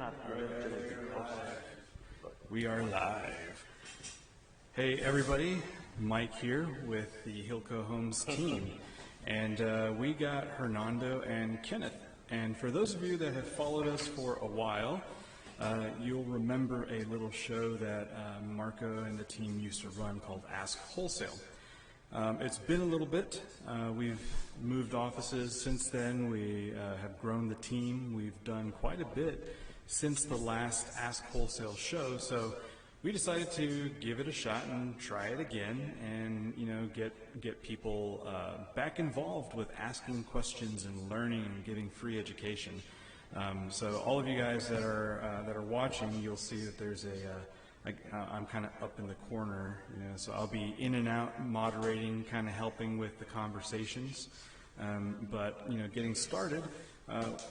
not We are live. Hey everybody, Mike here with the HILCO Homes team. And we got Hernando and Kenneth. And for those of you that have followed us for a while, you'll remember a little show that Marco and the team used to run called Ask Wholesale. It's been a little bit. We've moved offices since then. We have grown the team. We've done quite a bit since the last Ask Wholesale show. So we decided to give it a shot and try it again, and get people back involved with asking questions and learning and getting free education. So all of you guys that are watching, you'll see that there's I'm kind of up in the corner, so I'll be in and out moderating, kind of helping with the conversations. But getting started,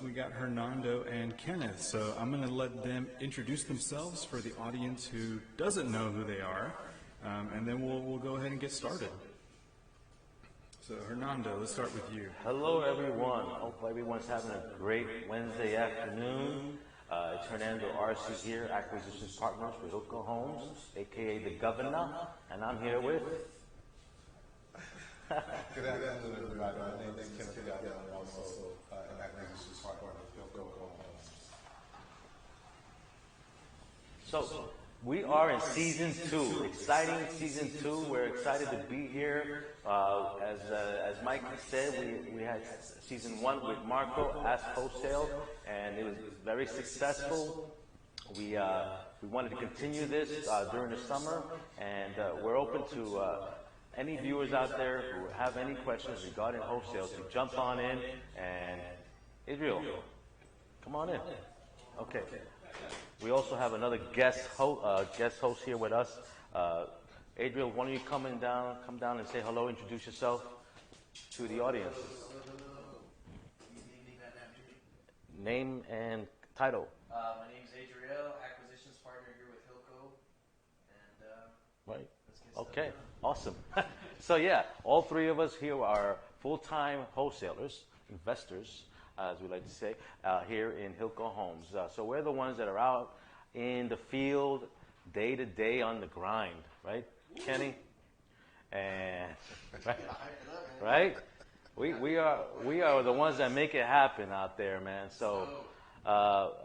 we got Hernando and Kenneth, so I'm going to let them introduce themselves for the audience who doesn't know who they are, and then we'll go ahead and get started. So Hernando, let's start with you. Hello everyone. Hope everyone's having a great Wednesday afternoon. It's Hernando Arce here, Acquisitions Partners for HILCO Homes, aka the Governor, and I'm here with. Good afternoon, everybody. My name is Kenneth. I'm also an Acquisitions Partner with HILCO Homes. So we are in season 2, exciting season 2. We're excited to be here. As Mike said, we had season 1 with Marco, Ask Wholesale, and it was very successful. We wanted to continue this during the summer, and we're open to any viewers out there who have any questions regarding wholesale to jump on in. And Israel, come on in. Okay. We also have another guest host here with us. Adriel, why don't you come down and say hello, introduce yourself to the audience. Name and title. My name is Adriel, Acquisitions Partner here with HILCO, and Right. let's get started. Okay, awesome. So yeah, all three of us here are full-time wholesalers, investors, as we like to say, here in HILCO Homes. So we're the ones that are out in the field, day to day on the grind, right, Kenny? And right? We are the ones that make it happen out there, man. So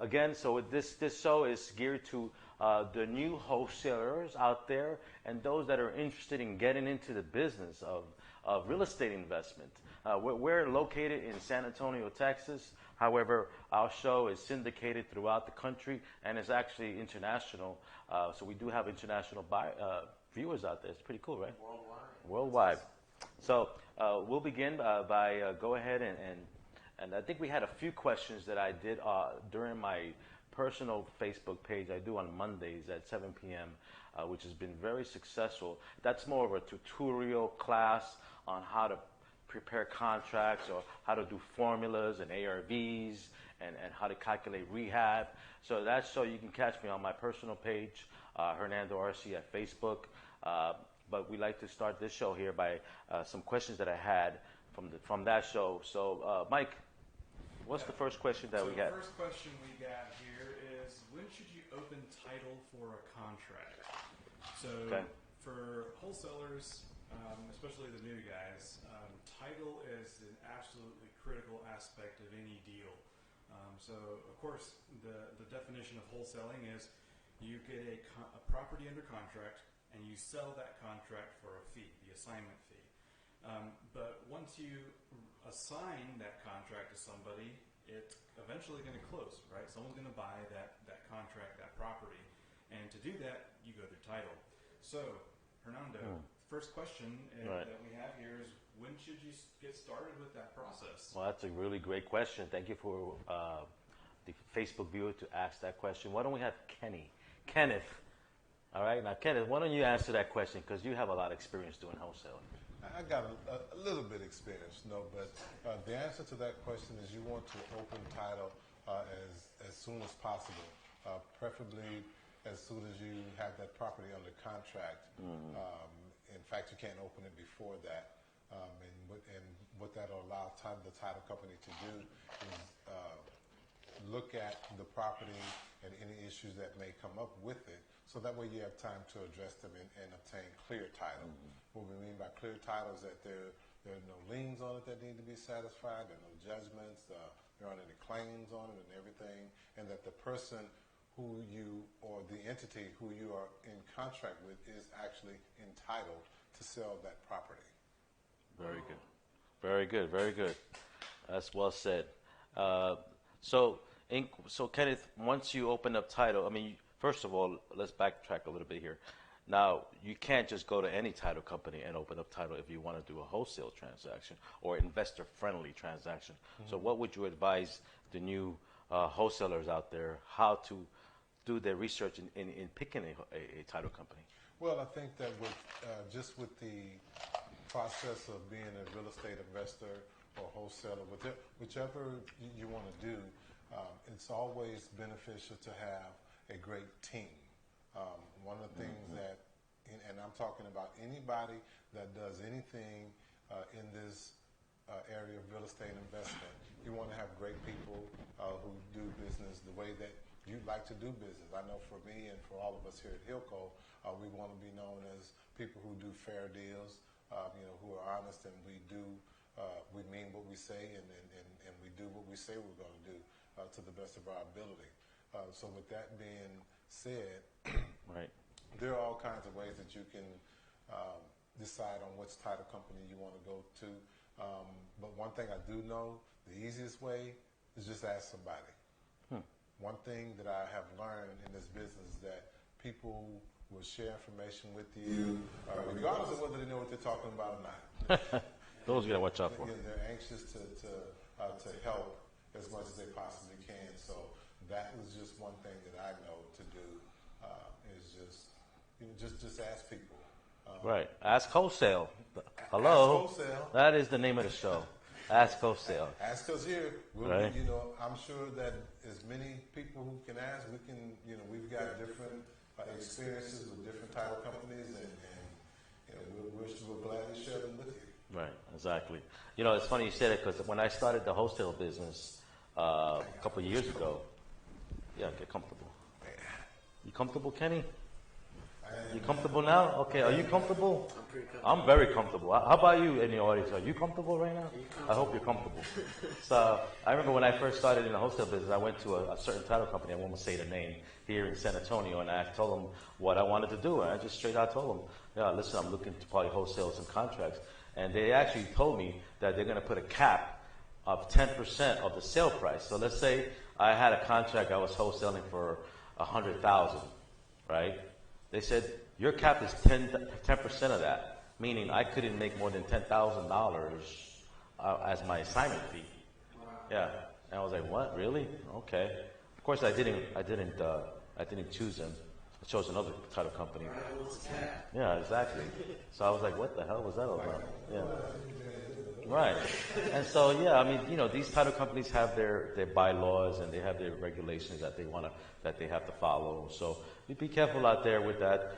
again, so this show is geared to the new wholesalers out there and those that are interested in getting into the business of real estate investment. We're located in San Antonio, Texas. However, our show is syndicated throughout the country and is actually international. So we do have international viewers out there. It's pretty cool, right? Worldwide. So we'll begin by go ahead and I think we had a few questions that I did during my personal Facebook page I do on Mondays at 7 p.m., which has been very successful. That's more of a tutorial class on how to prepare contracts or how to do formulas and ARVs and how to calculate rehab. So that's so you can catch me on my personal page, Hernando Arce at Facebook. But we like to start this show here by some questions that I had from that show. So Mike, what's the first question that we got? The first question we got here is, when should you open title for a contract? So for wholesalers, especially the new guys, title is an absolutely critical aspect of any deal. So of course, the definition of wholesaling is you get a property under contract and you sell that contract for a fee, the assignment fee. But once you assign that contract to somebody, it's eventually going to close, right? Someone's going to buy that contract, that property. And to do that, you go through title. So, Hernando, first question that we have here is, when should you get started with that process? Well, that's a really great question. Thank you for the Facebook viewer to ask that question. Why don't we have Kenneth? All right, now Kenneth, why don't you answer that question, because you have a lot of experience doing wholesaling. I got a little bit experience, but the answer to that question is you want to open title as soon as possible, preferably as soon as you have that property under contract. In fact, you can't open it before that. And what that will allow the title company to do is look at the property and any issues that may come up with it, so that way you have time to address them and obtain clear title. What we mean by clear title is that there are no liens on it that need to be satisfied, there are no judgments, there aren't any claims on it and everything, and that the person who you, or the entity who you are in contract with, is actually entitled to sell that property. Very good. Very good. Very good. That's well said. So Kenneth, once you open up title, I mean, first of all, let's backtrack a little bit here. Now, you can't just go to any title company and open up title if you want to do a wholesale transaction or investor-friendly transaction. So what would you advise the new wholesalers out there how to do their research in picking a title company? Well, I think that just with the process of being a real estate investor or wholesaler, whichever you want to do, it's always beneficial to have a great team. One of the things that, and I'm talking about anybody that does anything in this area of real estate investment, you want to have great people who do business the way that you'd like to do business. I know for me and for all of us here at HILCO, we want to be known as people who do fair deals, who are honest, and we mean what we say, and we do what we say we're going to do to the best of our ability. So with that being said, right, there are all kinds of ways that you can decide on which title company you want to go to. But one thing I do know, the easiest way is just ask somebody. One thing that I have learned in this business is that people will share information with you, regardless of whether they know what they're talking about or not. Those you got to watch out for. They're anxious to help as much as they possibly can. So that was just one thing that I know to do, is just ask people. Right. Ask Wholesale. Hello. Ask Wholesale. That is the name of the show. Ask Wholesale. Ask us here. Right. I'm sure that as many people who can ask, we've got different experiences with different title companies, and we'll gladly share them with you. Right, exactly. It's funny you said it, because when I started the wholesale business a couple of years ago, get comfortable. You comfortable, Kenny? You comfortable now? Okay, are you comfortable? I'm pretty comfortable. I'm very comfortable. How about you in the audience? Are you comfortable right now? I hope you're comfortable. So I remember when I first started in the wholesale business, I went to a certain title company, I won't say the name, here in San Antonio, and I told them what I wanted to do. And I just straight out told them, listen, I'm looking to probably wholesale some contracts. And they actually told me that they're going to put a cap of 10% of the sale price. So let's say I had a contract I was wholesaling for $100,000, right? They said, your cap is 10% of that, meaning I couldn't make more than $10,000 as my assignment fee. Yeah, and I was like, what, really? Okay. Of course, I didn't choose them. I chose another title company. Yeah, exactly. So I was like, what the hell was that all about? Yeah. Right. And so, these title companies have their bylaws, and they have their regulations that they have to follow. So you be careful out there with that,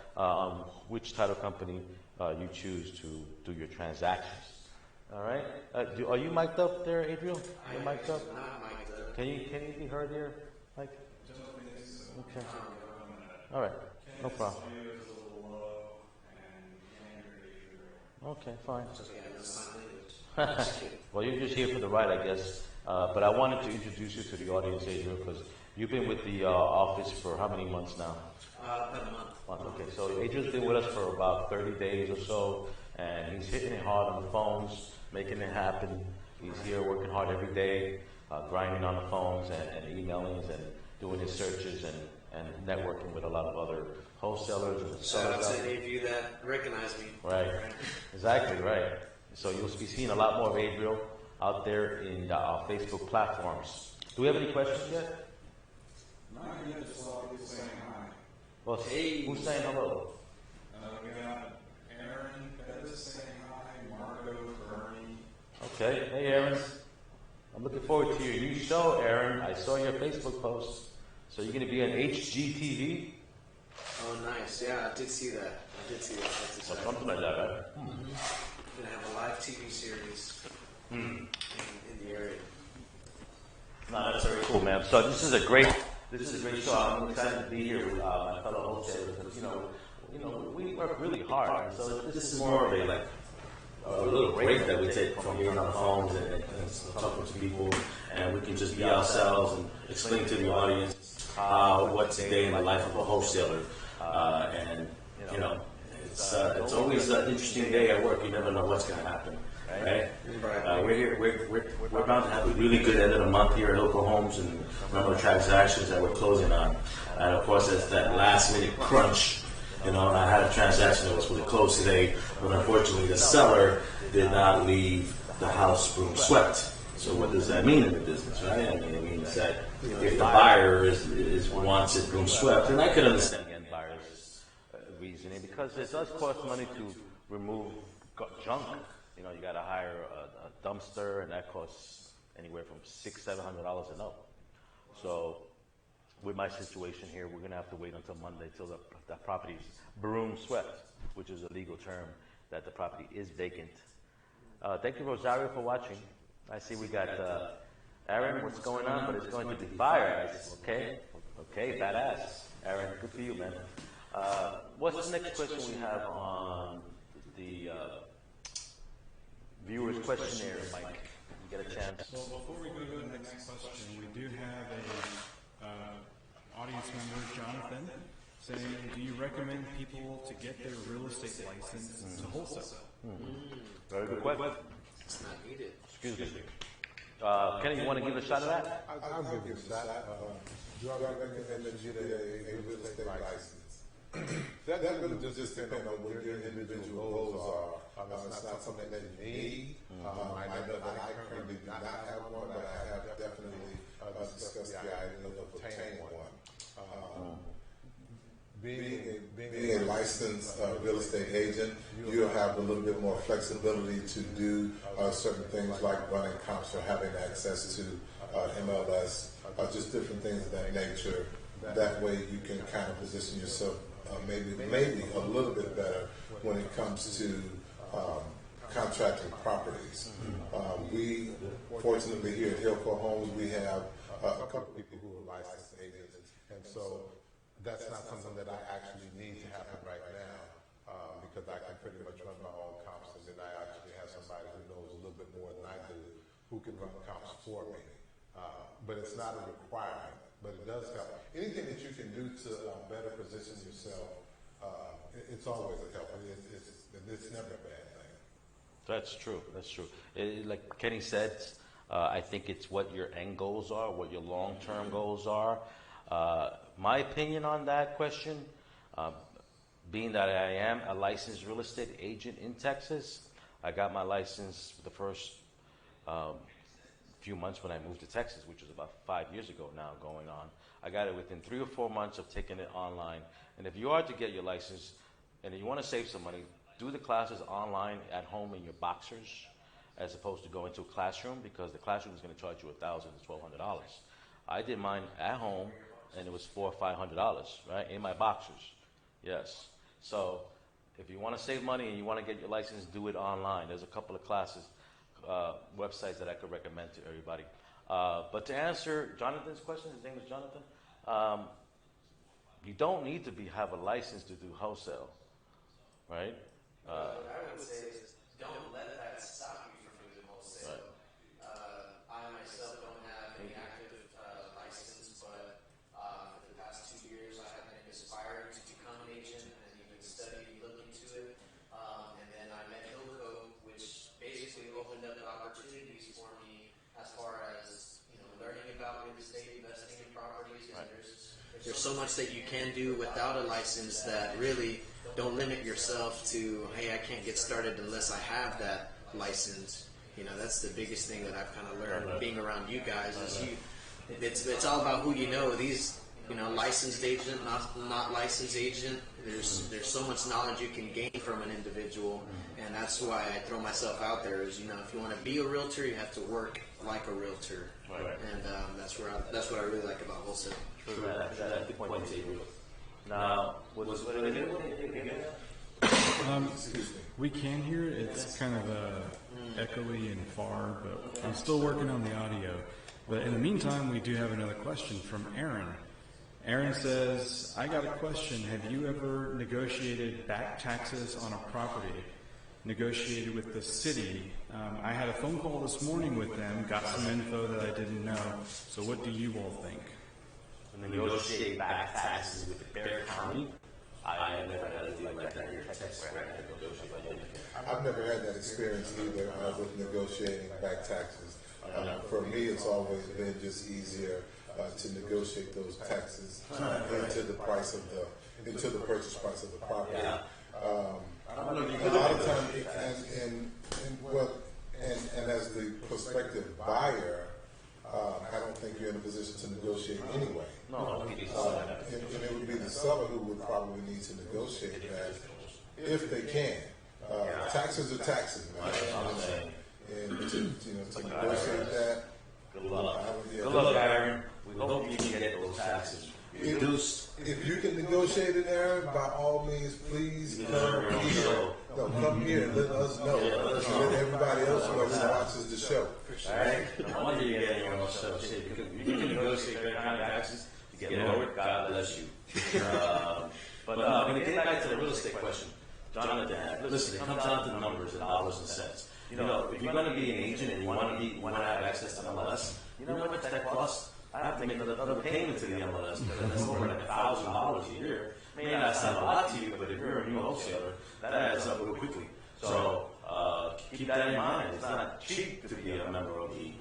which title company you choose to do your transactions. All right. Are you mic'd up there, Adriel? You're mic'd up? Not mic'd up. Can you be heard here, Mike? Okay. All right. No problem. Okay, fine. Well, you're just here for the ride, I guess. But I wanted to introduce you to the audience, Adriel, because you've been with the office for how many months now? About a month. Okay, so Adriel's been with us for about 30 days or so, and he's hitting it hard on the phones, making it happen. He's here working hard every day, grinding on the phones and emailing and doing his searches and networking with a lot of other wholesalers and Shout out sellers. to any of you that recognize me. Right, exactly, right. So you'll be seeing a lot more of Adriel out there in our Facebook platforms. Do we have any questions yet? Not yet, just a lot of people saying hi. Well, who's saying hello? We got Aaron Pettis saying hi, Marco, Bernie. Okay, hey Aaron. I'm looking forward to your new show, Aaron. I saw your Facebook post. So you're going to be on HGTV? Oh, nice. Yeah, I did see that. That's Or exciting. something like that, right? We're going to have a live TV series in the area. No, that's very cool. cool, man. So this is a great show. I'm excited to be here with my fellow wholesalers because we work really hard. So this is more of a little break that we take from being on the phones and talking to people, and we can just be ourselves and explain to the audience what's a day in the life of a wholesaler. And it's always an interesting day at work. You never know what's going to happen. Right? We're here. We're about to have a really good end of the month here at HILCO Homes, and the number of transactions that we're closing on. And of course, it's that last minute crunch. And I had a transaction that was supposed to close today, but unfortunately, the seller did not leave the house broom swept. So what does that mean in the business, right? I mean, it means that if the buyer wants it broom swept, and I could understand again buyer's reasoning because it does cost money to remove junk. You got to hire a dumpster, and that costs anywhere from $600-700 and up. So, with my situation here, we're going to have to wait until Monday till the property's broom swept, which is a legal term that the property is vacant. Thank you, Rosario, for watching. I see we got Aaron. What's going on? But it's going to be fire. Okay, badass. Aaron, good for you, man. What's the next question we have on the viewers questionnaire, Mike? You get a chance. Well, before we go to the next question, we do have a audience member, Jonathan, saying, do you recommend people to get their real estate license to wholesale? Very good question. It's not needed. Excuse me. Kenny, you want to give a shot of that? I'll give you a shot. Do I recommend that you get a real estate license? That really just depends on what your individual goals are. It's not something that you need. I know that I currently do not have one, but I have definitely discussed the idea of obtaining one. Being a licensed real estate agent, you'll have a little bit more flexibility to do certain things like running comps or having access to MLS, just different things of that nature. That way you can kind of position yourself maybe a little bit better when it comes to contracting properties. We, fortunately here at HILCO Homes, we have a couple of people who are licensed agents, and so that's not something that I actually need to happen right now because I can pretty much run my own comps, and then I actually have somebody who knows a little bit more than I do who can run comps for me. But it's not a requirement, but it does help. Anything that you can do to better position yourself, it's always a help. It's never a bad thing. That's true. Like Kenny said, I think it's what your end goals are, what your long-term goals are. My opinion on that question, being that I am a licensed real estate agent in Texas, I got my license for the first few months when I moved to Texas, which was about 5 years ago now going on. I got it within 3 or 4 months of taking it online. And if you are to get your license and you want to save some money, do the classes online at home in your boxers as opposed to going to a classroom, because the classroom is going to charge you $1,000 to $1,200. I did mine at home, and it was $400 or $500, right, in my boxers. Yes. So if you want to save money and you want to get your license, do it online. There's a couple of classes, websites that I could recommend to everybody. But to answer Jonathan's question, his name is Jonathan, you don't need to have a license to do wholesale, right? What I would say is don't let that stop you from doing wholesale. Right. I myself don't have any active license, but for the past 2 years I have been inspired to become an agent and even study, look into it. And then I met HILCO, which basically opened up opportunities for me as far as learning about real estate, investing in properties. Right. There's so much that you can do without a license that really don't limit yourself to, hey, I can't get started unless I have that license. That's the biggest thing that I've kind of learned being around you guys is it's all about who you know. These, licensed agent, not licensed agent, there's so much knowledge you can gain from an individual, and that's why I throw myself out there is, if you want to be a realtor, you have to work like a realtor. Right. And that's what I really like about wholesale. True. That's the point. Now, we can hear it. It's kind of echoey and far, but I'm still working on the audio. But in the meantime, we do have another question from Aaron. Aaron says, I got a question. Have you ever negotiated back taxes on a property? Negotiated with the city? I had a phone call this morning with them, got some info that I didn't know. So what do you all think? Negotiate back taxes with the Bear County. I have never had a deal like that here in Texas where I had to negotiate by you. I've never had that experience either with negotiating back taxes. For me, it's always been just easier to negotiate those taxes into the purchase price of the property. A lot of times, and as the prospective buyer, I don't think you're in a position to negotiate anyway. No, and it would be the seller who would probably need to negotiate that if they can. Taxes are taxes, man. And to negotiate that. Good luck. Good luck, Aaron. We hope you can get those taxes reduced. If you can negotiate it, Aaron, by all means, please come here. No, come here and let us know. Let everybody else know who watches the show. All right? No wonder you're getting your own show. Shit, because you can negotiate great kind of taxes to get lowered. God bless you. But I'm going to get back to the real estate question. Jonathan, listen, it comes down to numbers and dollars and cents. You know, if you're going to be an agent and you want to have access to MLS, you know how much that costs? I have to make another payment to the MLS, because that's over like $1,000 a year. May not sound a lot to you, but if you're a new wholesaler, that adds up real quickly. So keep that in mind. It's not cheap to be a member of the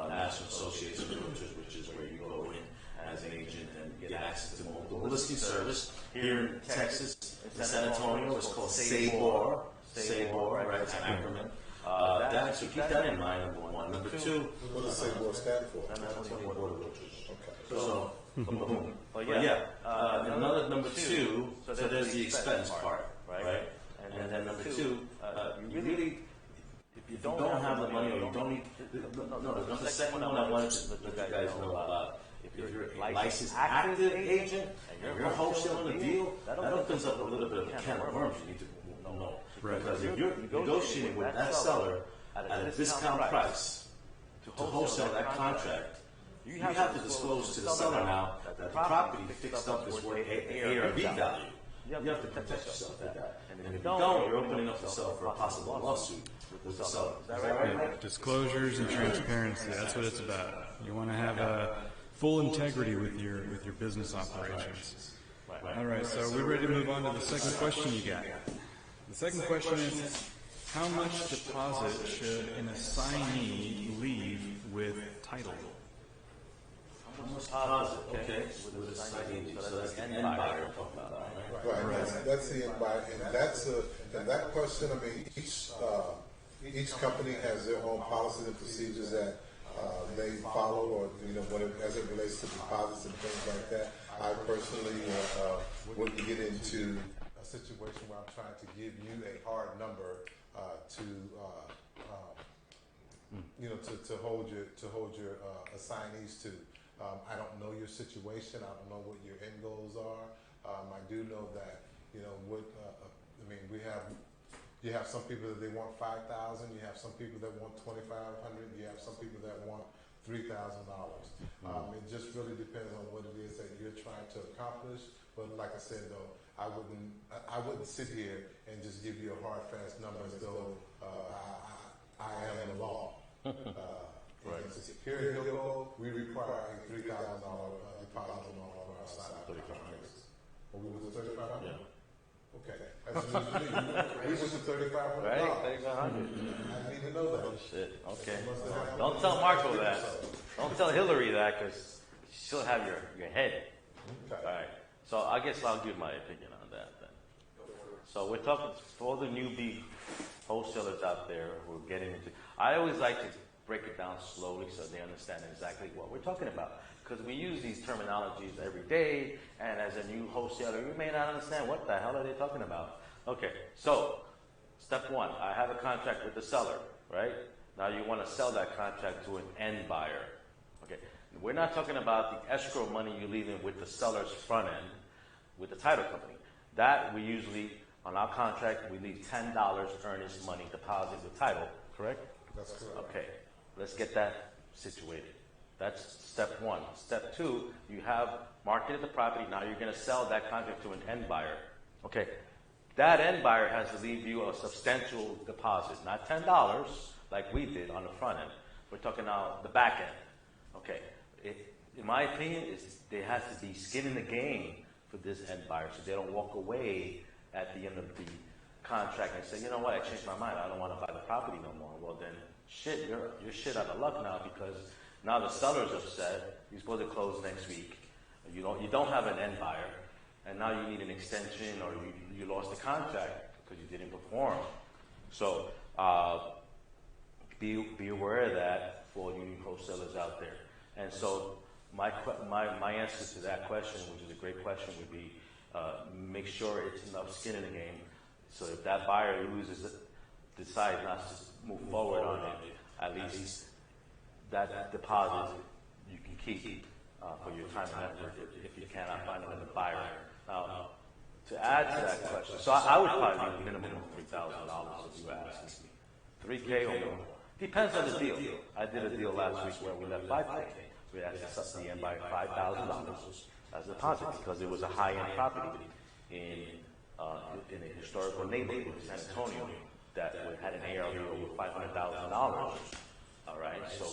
National Association of Realtors, which is where you go in as an agent and get access to the listing service. Here in Texas, in San Antonio, it's called SABOR. SABOR, right? It's an acronym. So keep that in mind, number one. Number two, What does SABOR stand for? San Antonio Board of Realtors. Okay. So, boom. Another number two, so there's the expense part, right? And then number two, you really, if you don't have the money or you don't need, the second one I wanted to let you guys know about, if you're a licensed active agent and you're wholesaling a deal, that opens up a little bit of a can of worms you need to know. Because if you're negotiating with that seller at a discount price to wholesale that contract, you have to disclose to the seller now that the property fixed up is worth ARV value. You have to protect yourself with that. And if you don't, you're opening up yourself for a possible lawsuit with the seller. Is that right? Disclosures and transparency, that's what it's about. You want to have full integrity with your business operations. All right, so we're ready to move on to the second question you got. The second question is, how much deposit should an assignee leave with title? Deposit, okay, with a signing, so that's the end buyer we're talking about, right? Right, that's the end buyer, and that question, I mean, each company has their own policies and procedures that they follow, or as it relates to deposits and things like that. I personally wouldn't get into a situation where I'm trying to give you a hard number to hold your assignees to. I don't know your situation. I don't know what your end goals are. I do know that you have some people that they want $5,000. You have some people that want $2,500. You have some people that want $3,000. It just really depends on what it is that you're trying to accomplish. But like I said, though, I wouldn't sit here and just give you a hard, fast number as though I am the law. Right. Here at HILCO, we require a $3,000 deposit on all of our assignments. Well, we was at $3,500. Yeah. Okay. That's news to me. We was at $3,500. Right, $3,500. I didn't even know that. Oh, shit, okay. Don't tell Marco that. Don't tell Hillary that, because she'll have your head. Okay. All right. So I guess I'll give my opinion on that then. So we're talking for the newbie wholesalers out there who are getting into. I always like to break it down slowly so they understand exactly what we're talking about. Because we use these terminologies every day, and as a new wholesaler, you may not understand what the hell are they talking about. Okay, so step one, I have a contract with the seller, right? Now you want to sell that contract to an end buyer. Okay, we're not talking about the escrow money you're leaving with the seller's front end, with the title company. That we usually, on our contract, we leave $10 earnest money deposit with title, correct? That's correct. Okay, let's get that situated. That's step one. Step two, you have marketed the property. Now you're going to sell that contract to an end buyer. Okay. That end buyer has to leave you a substantial deposit, not $10 like we did on the front end. We're talking now the back end. Okay. In my opinion, there has to be skin in the game for this end buyer, so they don't walk away at the end of the contract and say, you know what, I changed my mind. I don't want to buy the property no more. Well, then, shit, you're shit out of luck now, because now the seller's upset. You're supposed to close next week. You don't have an end buyer, and now you need an extension, or you lost the contract because you didn't perform. So be aware of that for all you wholesalers out there. And so my answer to that question, which is a great question, would be make sure it's enough skin in the game. So if that buyer decides not to move forward on it, at least that deposit you can keep for your time and effort if you cannot find another buyer. Now, to add to that question, so I would probably need a minimum of $3,000 if you ask me. $3K or more. Depends on the deal. I did a deal last week where we left $5K. We asked the end buyer $5,000 as a deposit because it was a high-end property in a historical neighborhood in San Antonio that had an ARV over $500,000. All right, so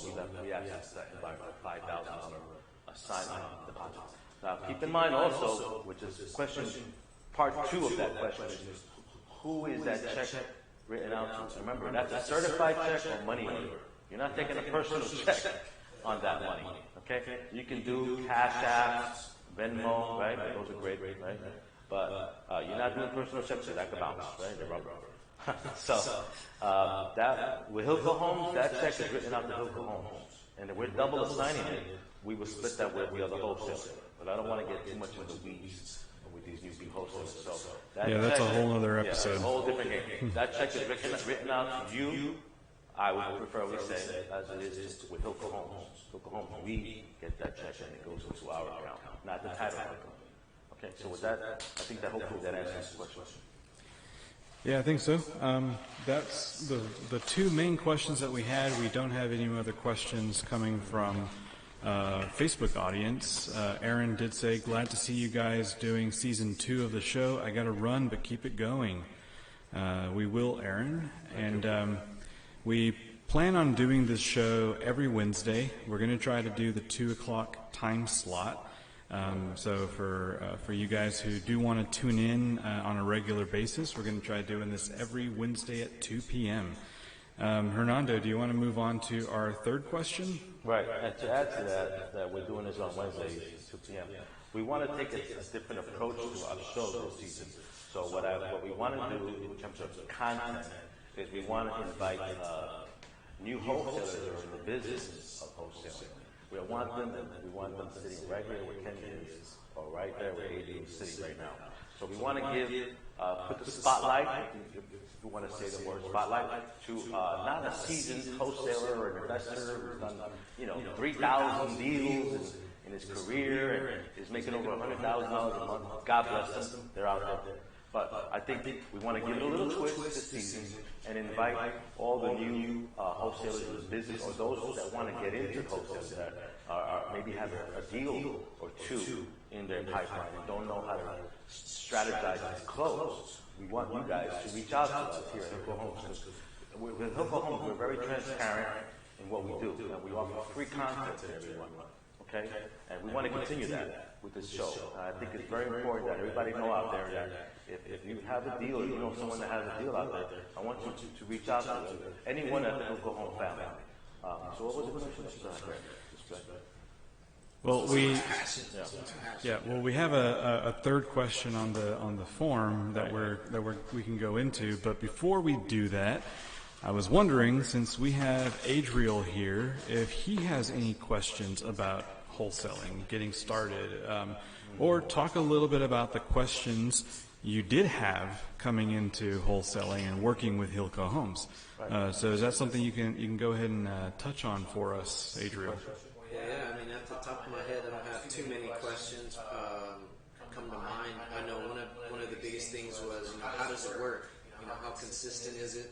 we asked the end buyer for $5,000 assignment deposit. Now, keep in mind also, which is question part two of that question, is who is that check written out to? Remember, that's a certified check or money order. You're not taking a personal check on that money. Okay, you can do Cash Apps, Venmo, right? Those are great, right? But you're not doing personal checks, so that could bounce, right? They're rubber. So that with HILCO Homes, that check is written out to HILCO Homes, and if we're double assigning it, we will split that with the other wholesaler. But I don't want to get too much in the weeds with these newbie wholesalers. So that's a whole other episode. Yeah, a whole different game. That check is written out to you. I would prefer we say as it is with HILCO Homes. HILCO Homes, we get that check and it goes into our account, not the title company. Okay, so with that, I think that hopefully that answers the question. Yeah, I think so. That's the two main questions that we had. We don't have any other questions coming from Facebook audience. Aaron did say, glad to see you guys doing season 2 of the show. I got to run, but keep it going. We will, Aaron. And we plan on doing this show every Wednesday. We're going to try to do the 2 o'clock time slot. So for you guys who do want to tune in on a regular basis, we're going to try doing this every Wednesday at 2 p.m. Hernando, do you want to move on to our third question? Right, and to add to that we're doing this on Wednesdays at 2 p.m. We want to take a different approach to our show this season. So what we want to do in terms of content is we want to invite new wholesalers who are in the business of wholesaling. We want them sitting right here where Kenny is, or right there where AD is sitting right now. So we want to put the spotlight, if you want to say the word spotlight, to not a seasoned wholesaler or an investor who's done 3,000 deals in his career and is making over $100,000 a month. God bless them, they're out there. But I think we want to give it a little twist this season and invite all the new wholesalers in the business, or those that want to get into wholesaling that maybe have a deal or two in their pipeline and don't know how to strategize to close. We want you guys to reach out to us here at HILCO Homes. With HILCO Homes, we're very transparent in what we do, and we offer free content to everyone. Okay, and we want to continue that with this show. I think it's very important that everybody know out there that if you have a deal, or you know someone that has a deal out there, I want you to reach out to anyone at the HILCO Home family. So what was the question? Well, we have a third question on the form that we can go into, but before we do that, I was wondering, since we have Adriel here, if he has any questions about wholesaling, getting started, or talk a little bit about the questions you did have coming into wholesaling and working with HILCO Homes. So is that something you can go ahead and touch on for us, Adriel? Yeah, I mean, at the top of my head, I don't have too many questions come to mind. I know one of the biggest things was, how does it work? How consistent is it?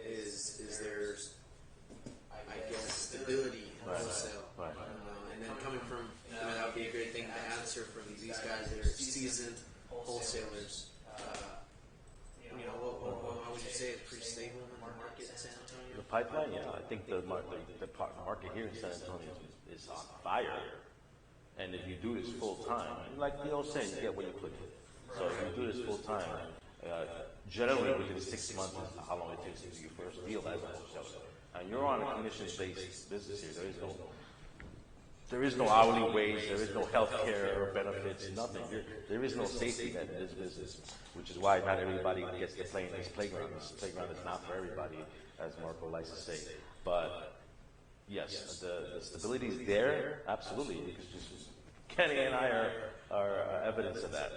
Is there, I guess, stability wholesale. Right. And then coming from, that would be a great thing to answer from these guys that are seasoned wholesalers. What would you say is pretty stable in the market in San Antonio? The pipeline, yeah, I think the market here in San Antonio is on fire. And if you do this full time, like the old saying, you get what you put in. So if you do this full time, generally within 6 months is how long it takes to do your first deal as a wholesaler. And you're on a commission-based business here. There is no hourly wage, there is no health care benefits, nothing. There is no safety net in this business, which is why not everybody gets to play in this playground. This playground is not for everybody, as Marco likes to say. But yes, the stability is there, absolutely, because just Kenny and I are evidence of that.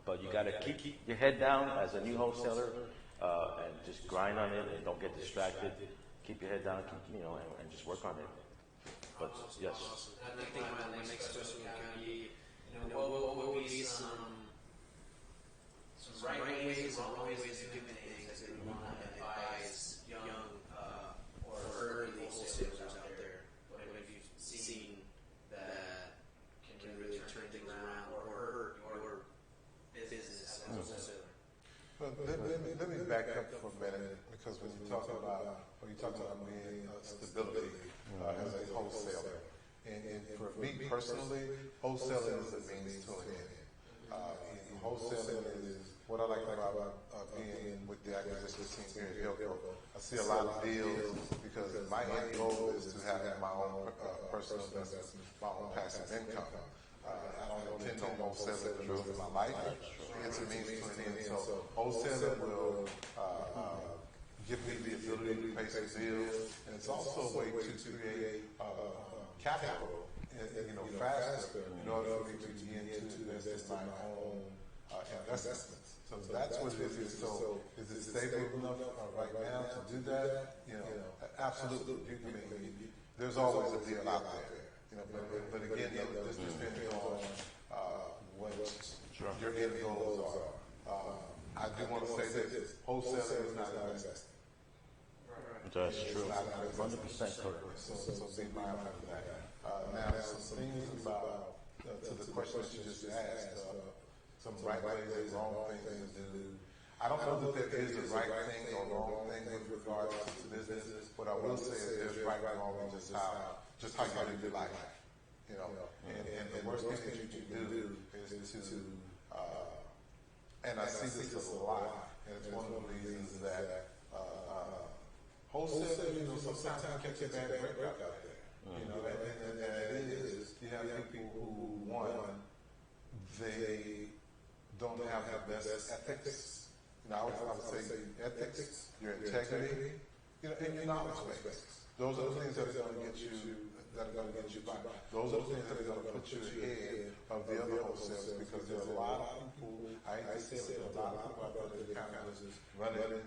But you got to keep your head down as a new wholesaler and just grind on it and don't get distracted. Keep your head down, and just work on it. But yes. I think my next question would be, what would be some right ways or wrong ways of doing things that you want to advise young or early wholesalers out there? What have you seen that can really turn things around or hurt your business as a wholesaler? Well, let me back up for a minute, because when you talk about being stability as a wholesaler, and for me personally, wholesaling is a means to an end. Wholesaling is what I like about being with the acquisition team here at HILCO. I see a lot of deals because my end goal is to have my own personal investments, my own passive income. I don't intend on wholesaling for the rest of my life. It's a means to an end. So wholesaling will give me the ability to pay some bills, and it's also a way to create capital, faster, in order for me to begin to invest in my own investments. So that's what it is. So is it stable enough right now to do that? Absolutely. There's always a deal out there. But again, this depends on what your end goals are. I do want to say this: wholesaling is not investing. That's true. 100% correct. So be mindful of that. Now, some things about to the question that you just asked, some right ways and wrong things to do. I don't know that there is a right thing or wrong thing with regards to business. What I will say is there's right and wrong in just how you live your life. And the worst thing that you can do is to and I see this a lot, and it's one of the reasons that wholesale, sometimes can catch a bad break out there. And it is, you have people who, one, they don't have the best ethics. I would say ethics, your integrity, and your knowledge base. Those are the things that are going to get you by. Those are the things that are going to put you ahead of the other wholesalers, because there's a lot of people, I hate to say it, a lot of people out there that kind of just running,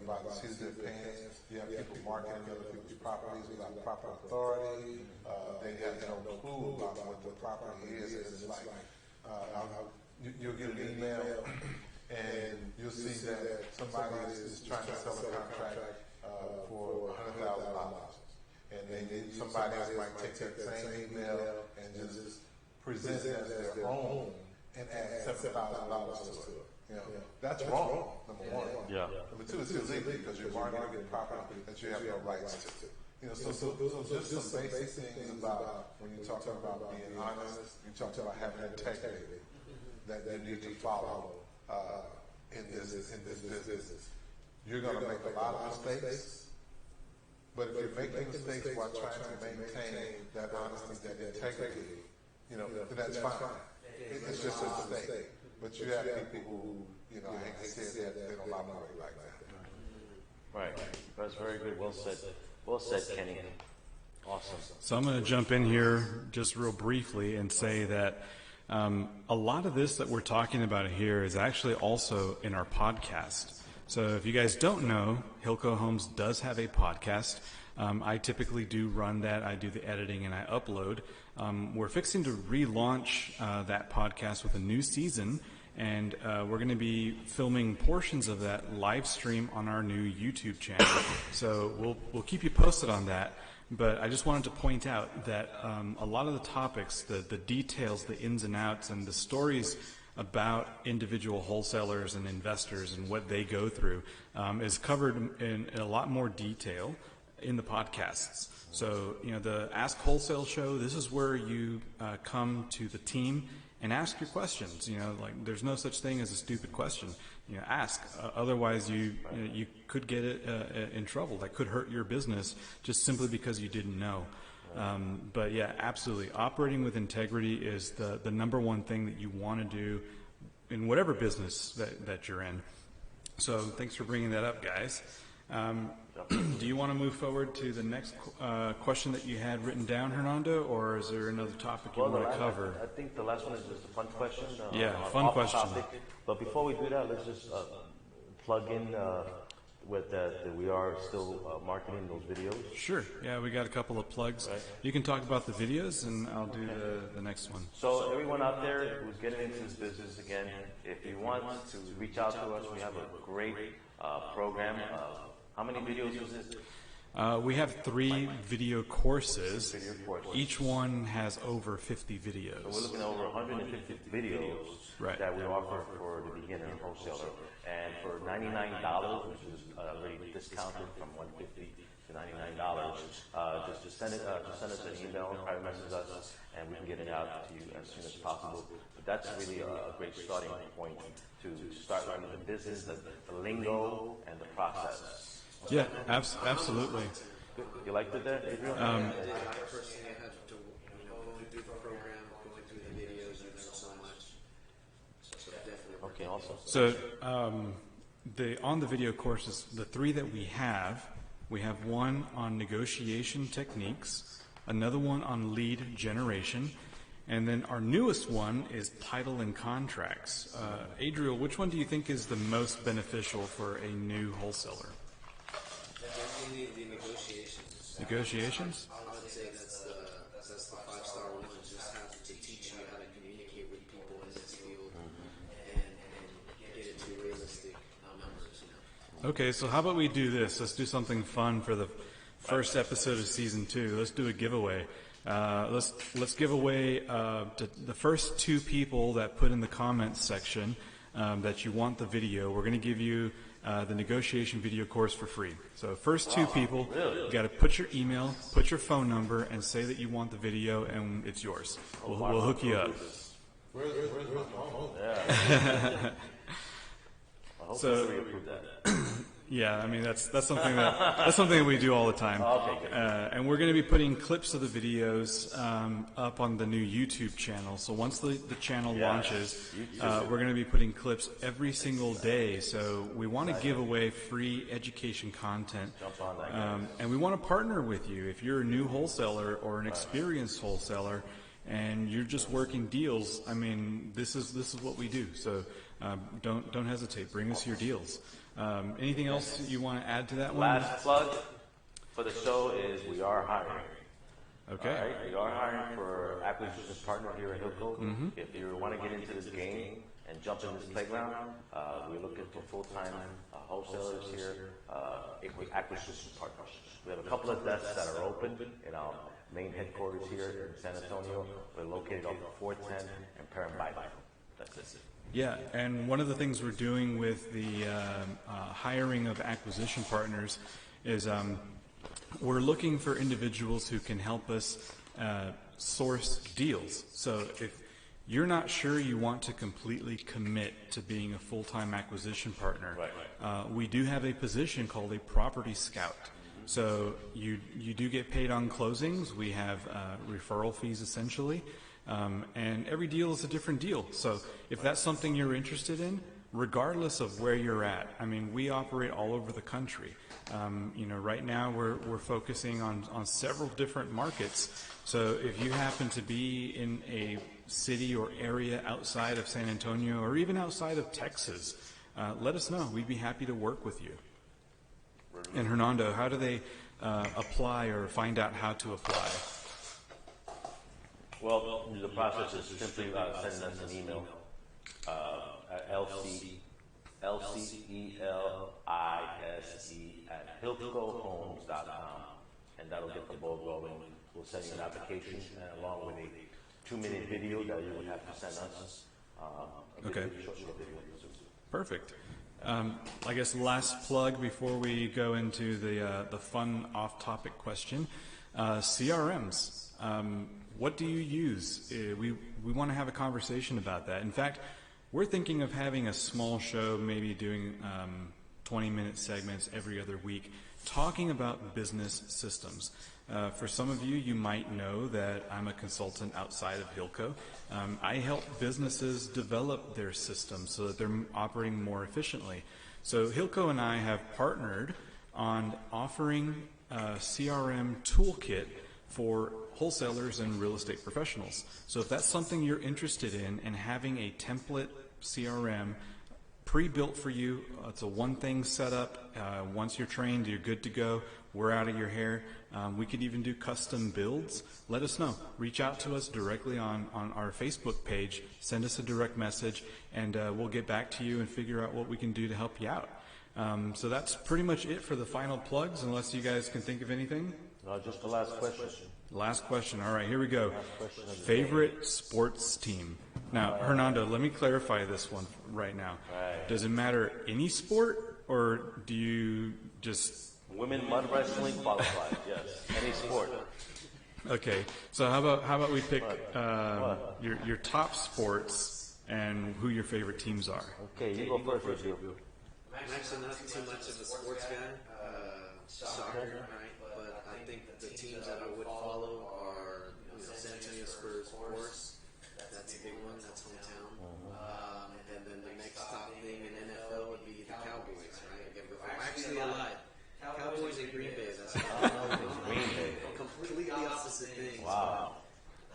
by the seat of their pants. You have people marketing other people's properties without proper authority. They have no clue about what the property is. And it's like, you'll get an email and you'll see that somebody is trying to sell a contract for $100,000. And then somebody else might take that same email and just present it as their own and add $7,000 to it. That's wrong, number one. Yeah. Number two, it's illegal because you're marketing property that you have no rights to. So just some basic things about when you're talking about being honest, you're talking about having integrity that you need to follow in this business. You're going to make a lot of mistakes, but if you're making mistakes while trying to maintain that honesty, that integrity, then that's fine. It's just a mistake. But you have people who, I hate to say that, they don't operate like that. Right. That's very good. Well said. Well said, Kenny. Awesome. So I'm going to jump in here just real briefly and say that a lot of this that we're talking about here is actually also in our podcast. So if you guys don't know, HILCO Homes does have a podcast. I typically do run that. I do the editing and I upload. We're fixing to relaunch that podcast with a new season, and we're going to be filming portions of that live stream on our new YouTube channel. So we'll keep you posted on that. But I just wanted to point out that a lot of the topics, the details, the ins and outs, and the stories about individual wholesalers and investors and what they go through is covered in a lot more detail in the podcasts. So, the Ask Wholesale show, this is where you come to the team and ask your questions. There's no such thing as a stupid question. Ask. Otherwise, you could get it in trouble. That could hurt your business just simply because you didn't know. But yeah, absolutely. Operating with integrity is the number one thing that you want to do in whatever business that you're in. So thanks for bringing that up, guys. Do you want to move forward to the next question that you had written down, Hernando, or is there another topic you want to cover? I think the last one is just a fun question. Fun question. Topic. But before we do that, let's just plug in with that we are still marketing those videos. Sure. Yeah, we got a couple of plugs. Right. You can talk about the videos, and I'll do the next one. So everyone out there who's getting into this business, again, if you want to reach out to us, we have a great program. How many videos is this? We have 3 video courses. Each one has over 50 videos. So we're looking at over 150 videos that we offer for the beginner wholesaler. And for $99, which is already discounted from $150 to $99, just send us an email, private message us, and we can get it out to you as soon as possible. But that's really a great starting point to start learning the business, the lingo, and the process. Yeah, absolutely. You liked it there, Adrian? I personally had to going through the program, going through the videos, you learn so much. So definitely. Okay, awesome. So on the video courses, the 3 that we have one on negotiation techniques, another one on lead generation, and then our newest one is title and contracts. Adriel, which one do you think is the most beneficial for a new wholesaler? Definitely the negotiations. Negotiations? I would say that's the 5-star one. Just have to teach you how to communicate with people in this field and get it to realistic numbers. Okay, so how about we do this? Let's do something fun for the first episode of season 2. Let's do a giveaway. Let's give away to the first 2 people that put in the comments section that you want the video. We're going to give you the negotiation video course for free. So first 2 people, you got to put your email, put your phone number, and say that you want the video, and it's yours. We'll hook you up. Where's my phone? Yeah. So, we approve that. yeah, I mean that's something that we do all the time. Okay, good. And we're going to be putting clips of the videos up on the new YouTube channel. So once the channel launches, we're going to be putting clips every single day. So we want to give away free education content, and we want to partner with you. If you're a new wholesaler or an experienced wholesaler, and you're just working deals, I mean, this is what we do. So don't hesitate. Bring us your deals. Anything else you want to add to that one? Last plug for the show is we are hiring. Okay. All right? We are hiring for acquisition partner here at HILCO. If you want to get into this game and jump in this playground, we're looking for full-time wholesalers here, acquisition partners. We have a couple of desks that are open in our main headquarters here in San Antonio. We're located off of 410 and Paramount. That's it. Yeah, and one of the things we're doing with the hiring of acquisition partners is we're looking for individuals who can help us source deals. So if you're not sure you want to completely commit to being a full-time acquisition partner, we do have a position called a property scout. So you do get paid on closings. We have referral fees essentially. And every deal is a different deal. So if that's something you're interested in, regardless of where you're at, I mean, we operate all over the country. Right now we're focusing on several different markets. So if you happen to be in a city or area outside of San Antonio or even outside of Texas, let us know. We'd be happy to work with you. And Hernando, how do they apply or find out how to apply? Well, the process is simply sending us an email at LCELISE at HILCOhomes.com. and that'll get the ball rolling. We'll send you an application along with a 2-minute video that you would have to send us. Okay. Perfect. I guess last plug before we go into the fun off-topic question. CRMs. What do you use? We want to have a conversation about that. In fact, we're thinking of having a small show, maybe doing 20-minute segments every other week, talking about business systems. For some of you, you might know that I'm a consultant outside of HILCO. I help businesses develop their systems so that they're operating more efficiently. So HILCO and I have partnered on offering a CRM toolkit for wholesalers and real estate professionals. So if that's something you're interested in and having a template CRM pre-built for you, it's a one-thing setup. Once you're trained, you're good to go. We're out of your hair. We could even do custom builds. Let us know. Reach out to us directly on our Facebook page. Send us a direct message, and we'll get back to you and figure out what we can do to help you out. So that's pretty much it for the final plugs, unless you guys can think of anything. No, just the last question. Last question. All right, here we go. Favorite sports team? Now, Hernando, let me clarify this one right now. Right. Does it matter any sport, or do you just... Women mud wrestling qualified, yes. Any sport. Okay, so how about we pick your top sports and who your favorite teams are? Okay, you go first, Rachel. I'm actually not too much of a sports guy, soccer, right? But I think the teams that I would follow are San Antonio Spurs, of course. That's a big one. That's hometown. And then the next top thing in NFL would be the Cowboys, right? I'm actually alive. Cowboys and Green Bay. That's Green Bay. Completely opposite things. Wow.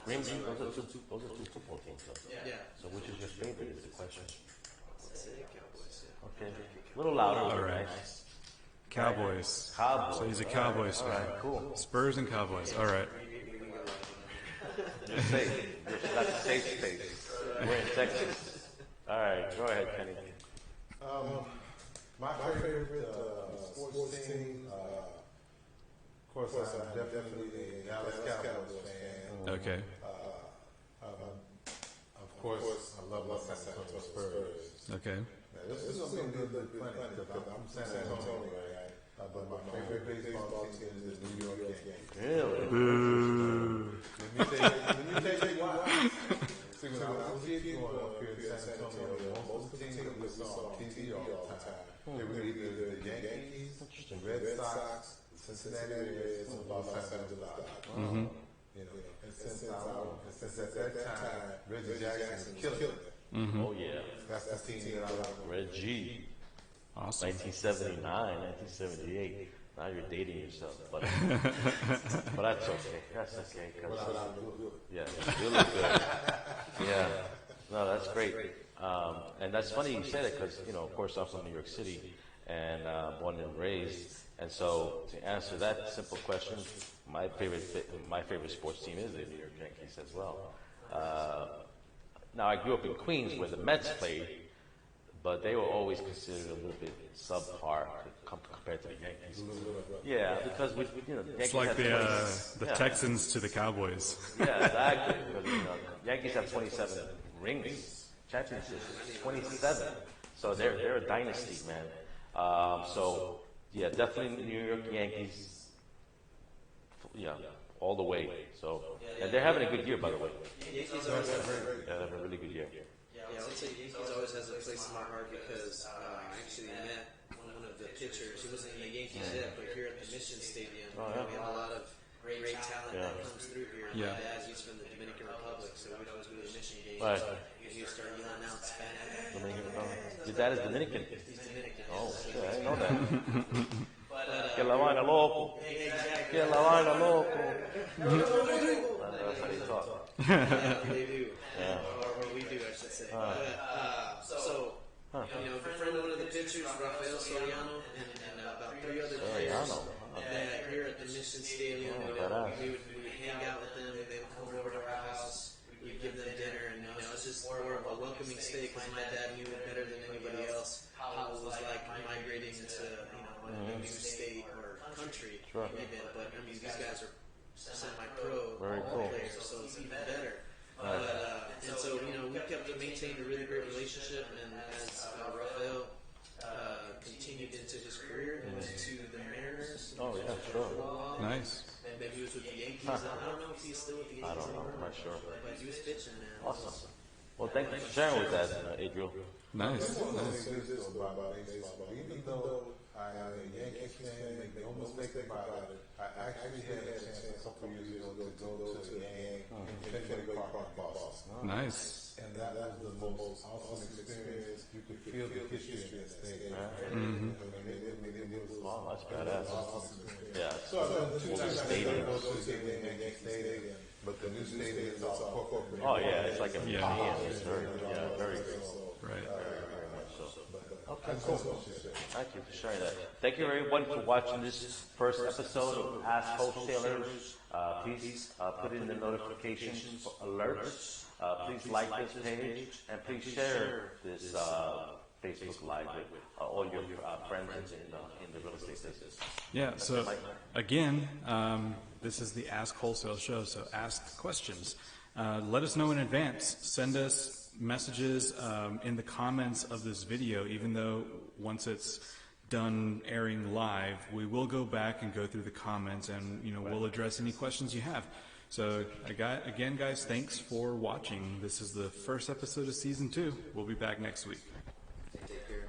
Green Bay, those are two football teams, though. Yeah. So which is your favorite is the question. Let's say Cowboys. Yeah. Okay. A little louder. All right. Nice. Cowboys. Cowboys. So he's a Cowboys fan. All right, cool. Spurs and Cowboys. All right. You're safe. That's a safe space. We're in Texas. All right, go ahead, Kenny. My favorite sports team, of course, I'm definitely a Dallas Cowboys fan. Okay. Of course, I love San Antonio Spurs. Okay. Now, this is going to be a good funny because I'm San Antonio, right? But my favorite baseball team is the New York Yankees. Really? Boo. Let me tell you why. See, when I was a kid growing up here in San Antonio, most of the teams that we saw on TV all the time, they were either the Yankees, the Red Sox, the Cincinnati Reds, or Los Angeles Dodgers. You know, and since at that time, Reggie Jackson killed it. Oh, yeah. That's the team that I like. Reggie. Awesome. 1979, 1978. Now you're dating yourself, but that's okay. That's okay. Yeah, you look good. Yeah, no, that's great. And that's funny you say that because of course, I'm from New York City and born and raised. And so, to answer that simple question, my favorite sports team is the New York Yankees as well. Now, I grew up in Queens where the Mets played. But they were always considered a little bit subpar compared to the Yankees. Yeah, because the Yankees It's like the Texans to the Cowboys. Yeah, exactly. Because Yankees have 27 rings, championships, 27. So they're a dynasty, man. So yeah, definitely New York Yankees. Yeah, all the way. So and they're having a good year, by the way. Yankees always have They're having a really good year. Yeah, I would say Yankees always has a place in my heart because I actually met one of the pitchers. He wasn't in the Yankees yet, but here at the Mission Stadium, we have a lot of great talent that comes through here. Yeah. My dad, he's from the Dominican Republic, so we'd always go to the Mission games. Right. And he would start yelling out Spanish. Your dad is Dominican. He's Dominican. Oh, shit, I didn't know that. But, Que la vaina loco. exactly. Que la vaina loco. That's how you talk. Yeah, they do. Yeah. Or we do, I should say. Befriended one of the pitchers, Rafael Soriano, and about 3 other players. Here at the Mission Stadium, we would hang out with them. They would come over to our house. We'd give them dinner, and it's just more of a welcoming stay because my dad knew it better than anybody else how it was like migrating into a new state or country. Sure. But I mean, these guys are semi-pro Very cool. players, so it's even better. And so, you know, we kept maintained a really great relationship, and as Rafael continued into his career, he went to the Mariners. Oh, yeah, sure. Nice. Maybe he was with the Yankees. I don't know if he's still with the Yankees. I don't know. I'm not sure. But he was pitching, man. Awesome. Well, thank you for sharing with that, Adriel. Nice. One of the things this about baseball, even though I am a Yankees fan, make no mistake about it, I actually had a chance a couple of years ago to go to a game in Fenway Park, Boston. Nice. And that was the most awesome experience. You could feel the history in that stadium. Oh, that's badass. Yeah. So I've done two times stadium. go to the game in Yankee Stadium, but the new stadium is all corporate. Oh, yeah, it's like a museum. Yeah. It's very, very cool. Right. Very much so. Okay, cool. Thank you for sharing that. Thank you everyone for watching this first episode of Ask Wholesalers. Please put in the notifications for alerts. Please like this page and please share this Facebook Live with all your friends in the real estate business. Yeah, so again, this is the Ask Wholesale show, so ask questions. Let us know in advance. Send us messages in the comments of this video, even though once it's done airing live, we will go back and go through the comments and, you know, we'll address any questions you have. So again, guys, thanks for watching. This is the first episode of season 2. We'll be back next week. Take care.